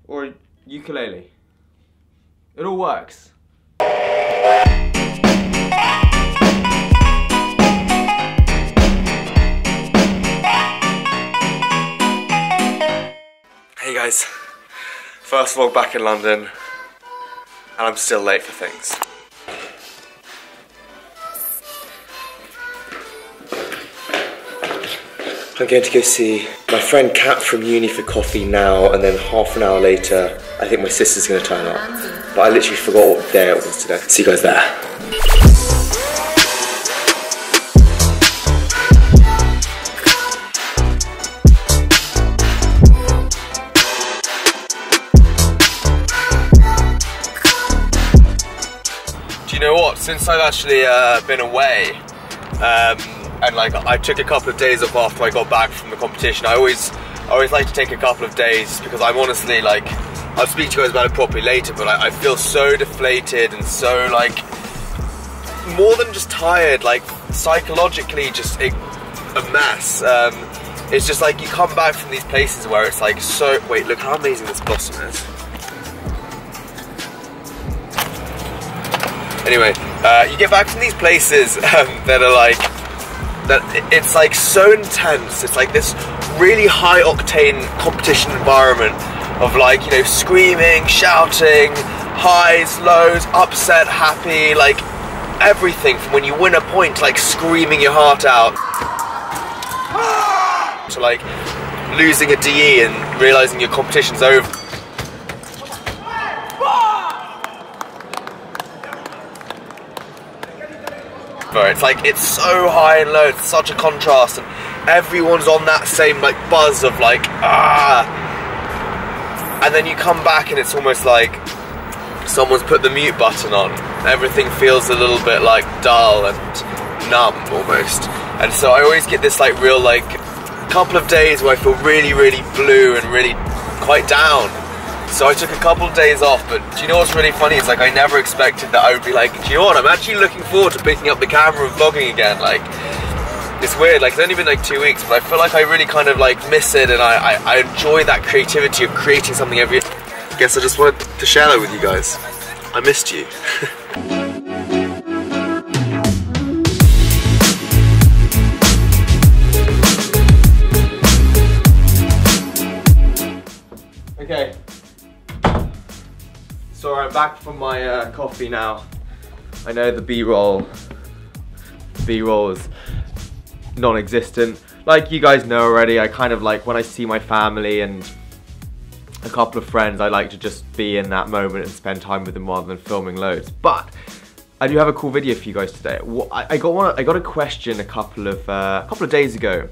or a ukulele. It all works. Hey guys, first vlog back in London, and I'm still late for things. I'm going to go see my friend Kat from uni for coffee now, and then half an hour later, I think my sister's going to turn up. But I literally forgot what day it was today. See you guys there. Do you know what? Since I've actually been away, and like I took a couple of days off after I got back from the competition. I always like to take a couple of days because I'm honestly like, I'll speak to you guys about it properly later, but I feel so deflated and so like, more than just tired, like psychologically just a mess. It's just like you come back from these places where it's like so, wait, look how amazing this blossom is. Anyway, you get back from these places that are like, it's like so intense. It's like this really high octane competition environment of like, you know, screaming, shouting, highs, lows, upset, happy, like everything from when you win a point to like screaming your heart out to like losing a DE and realizing your competition's over. It's like, it's so high and low, it's such a contrast, and everyone's on that same like buzz of like, and then you come back and it's almost like someone's put the mute button on. Everything feels a little bit like dull and numb almost. And so I always get this like real like couple of days where I feel really, really blue and really quite down. So I took a couple of days off, but do you know what's really funny? It's like I never expected that I would be like, do you know what, I'm actually looking forward to picking up the camera and vlogging again. Like, it's weird, like it's only been like 2 weeks, but I feel like I really kind of like miss it, and I enjoy that creativity of creating something every year. I guess I just wanted to share that with you guys. I missed you. Okay. So I'm back from my coffee now. I know the B-roll is non-existent. Like you guys know already, I kind of like, when I see my family and a couple of friends, I like to just be in that moment and spend time with them rather than filming loads. But I do have a cool video for you guys today. I got a question a couple of days ago.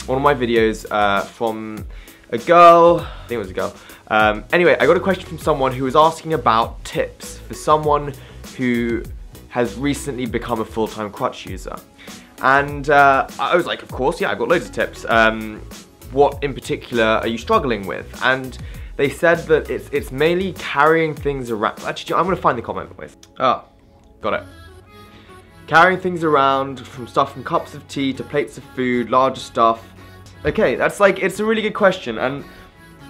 One of my videos from a girl, I think it was a girl. Anyway, I got a question from someone who was asking about tips for someone who has recently become a full-time crutch user. And I was like, of course, yeah, I've got loads of tips. What in particular are you struggling with? And they said that it's mainly carrying things around. Actually, I'm gonna find the comment, boys. Oh, got it. Carrying things around, from stuff from cups of tea to plates of food, larger stuff. Okay, that's like, it's a really good question, and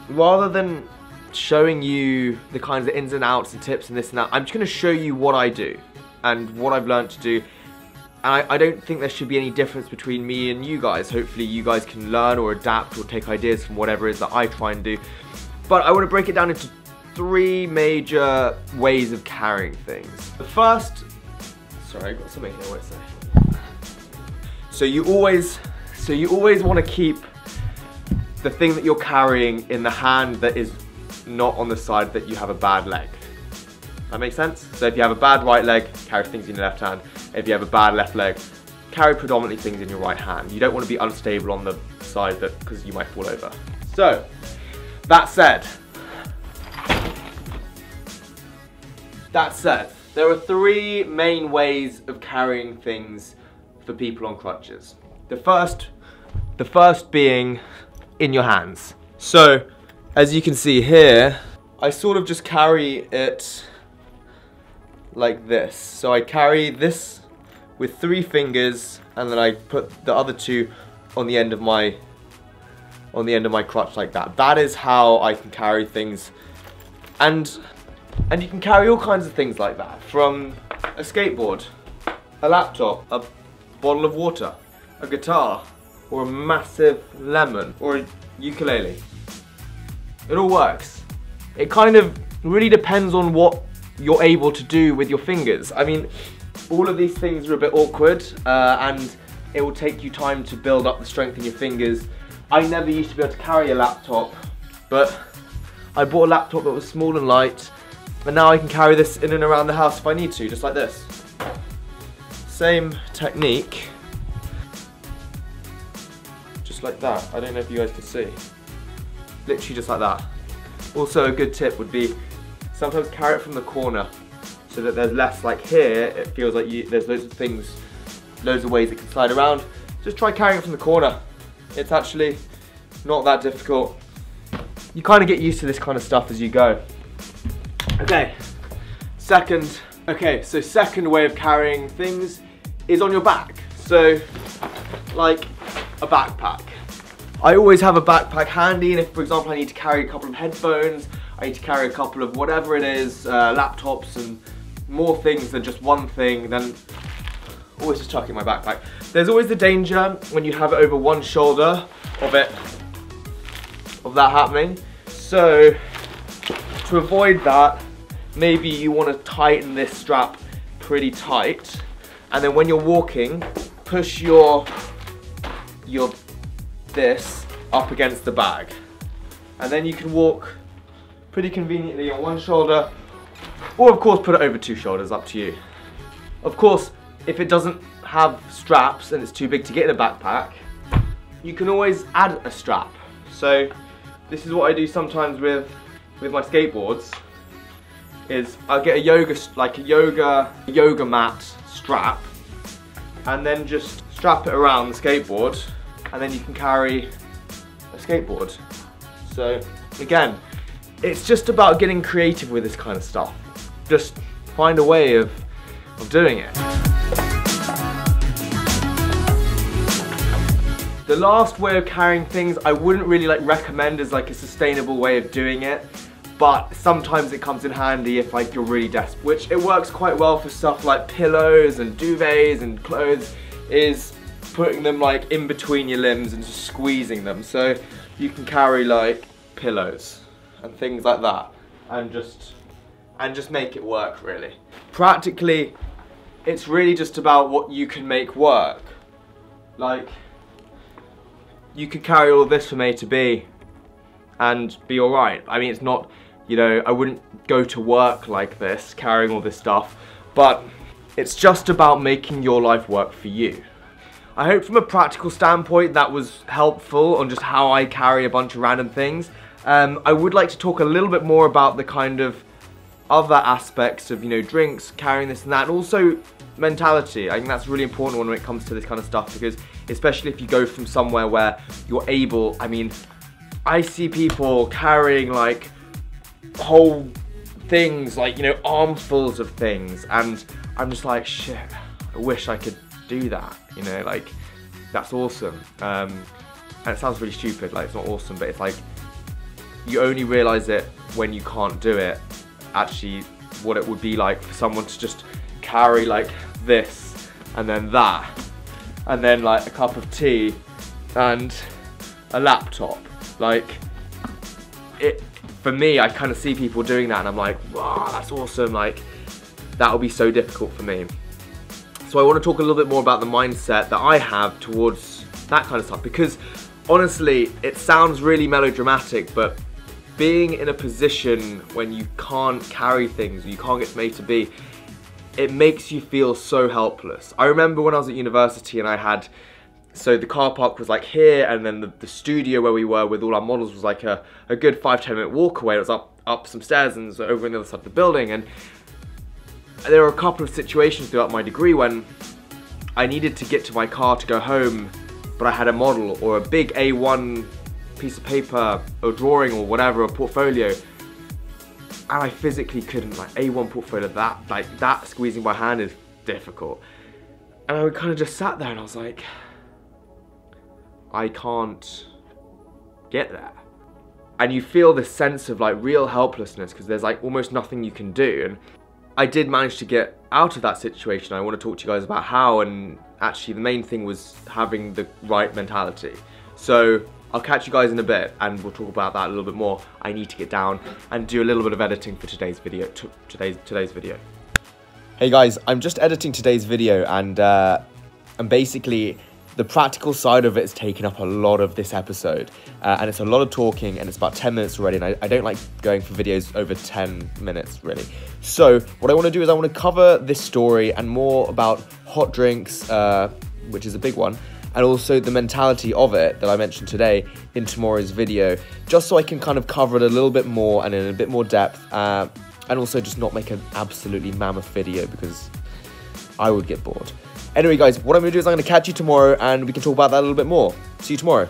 rather than showing you the kinds of ins and outs and tips and this and that, I'm just going to show you what I do and what I've learned to do. And I don't think there should be any difference between me and you guys. Hopefully you guys can learn or adapt or take ideas from whatever it is that I try and do. But I want to break it down into 3 major ways of carrying things. The first, sorry, I got something here, wait a second. So you always want to keep the thing that you're carrying in the hand that is not on the side that you have a bad leg. That makes sense? So if you have a bad right leg, carry things in your left hand. If you have a bad left leg, carry predominantly things in your right hand. You don't want to be unstable on the side that, because you might fall over. So, that said, there are 3 main ways of carrying things for people on crutches. The first being in your hands. So, as you can see here, I sort of just carry it like this. So I carry this with 3 fingers, and then I put the other 2 on the end of my crutch like that. That is how I can carry things And you can carry all kinds of things like that, from a skateboard, a laptop, a bottle of water, a guitar, or a massive lemon, or a ukulele. It all works. It kind of really depends on what you're able to do with your fingers. I mean, all of these things are a bit awkward, and it will take you time to build up the strength in your fingers. I never used to be able to carry a laptop, but I bought a laptop that was small and light, and now I can carry this in and around the house if I need to, just like this. Same technique, just like that. I don't know if you guys can see. Literally just like that. Also, a good tip would be sometimes carry it from the corner, so that there's less, like here, it feels like there's loads of things, loads of ways it can slide around. Just try carrying it from the corner. It's actually not that difficult. You kind of get used to this kind of stuff as you go. Okay, second way of carrying things is on your back. So, like a backpack. I always have a backpack handy, and if, for example, I need to carry a couple of headphones, I need to carry a couple of whatever it is, laptops and more things than just one thing, then always just chuck it in my backpack. There's always the danger when you have it over one shoulder of that happening. So to avoid that, maybe you want to tighten this strap pretty tight, and then when you're walking, push your this up against the bag, and then you can walk pretty conveniently on one shoulder, or of course put it over two shoulders, up to you. Of course, if it doesn't have straps and it's too big to get in a backpack, you can always add a strap. So this is what I do sometimes with my skateboards, is I'll get a yoga mat strap, and then just strap it around the skateboard, and then you can carry a skateboard. So again, it's just about getting creative with this kind of stuff. Just find a way of doing it. The last way of carrying things I wouldn't really recommend as a sustainable way of doing it, but sometimes it comes in handy if you're really desperate, which it works quite well for stuff like pillows and duvets and clothes, is putting them in between your limbs and just squeezing them. So you can carry pillows and things like that, and just make it work really. Practically, it's really just about what you can make work. You could carry all this from A to B and be alright. I mean, it's not, I wouldn't go to work like this, carrying all this stuff, but it's just about making your life work for you. I hope from a practical standpoint that was helpful on just how I carry a bunch of random things. I would like to talk a little bit more about the kind of other aspects of, drinks, carrying this and that, and also mentality. I think that's really important when it comes to this kind of stuff, because especially if you go from somewhere where you're able, I mean, I see people carrying whole things, armfuls of things, and I'm just like, shit, I wish I could do that, that's awesome. And it sounds really stupid, it's not awesome, but it's you only realise it when you can't do it, actually what it would be like for someone to just carry this, and then that, and then a cup of tea, and a laptop. For me, I kind of see people doing that and I'm like, wow, that's awesome, that would be so difficult for me. So I want to talk a little bit more about the mindset that I have towards that kind of stuff, because honestly, it sounds really melodramatic, but being in a position when you can't carry things, you can't get from A to B, it makes you feel so helpless. I remember when I was at university and I had, so the car park was here, and then the studio where we were with all our models was a good 5-10 minute walk away. It was up some stairs and over on the other side of the building, and there were a couple of situations throughout my degree when I needed to get to my car to go home, but I had a model or a big A1 piece of paper or drawing or whatever, a portfolio, and I physically couldn't, A1 portfolio, that squeezing my hand is difficult. And I kind of just sat there and I was like, I can't get there. and you feel this sense of like real helplessness because there's like almost nothing you can do. And I did manage to get out of that situation. I want to talk to you guys about how, and actually the main thing was having the right mentality. So I'll catch you guys in a bit and we'll talk about that a little bit more. I need to get down and do a little bit of editing for today's video. Hey guys, I'm just editing today's video, and basically the practical side of it has taken up a lot of this episode, and it's a lot of talking, and it's about 10 minutes already, and I don't like going for videos over 10 minutes really. So what I want to do is I want to cover this story and more about hot drinks, which is a big one, and also the mentality of it that I mentioned today in tomorrow's video, just so I can kind of cover it a little bit more and in a bit more depth, and also just not make an absolutely mammoth video because I would get bored. Anyway guys, what I'm going to do is I'm going to catch you tomorrow and we can talk about that a little bit more. See you tomorrow.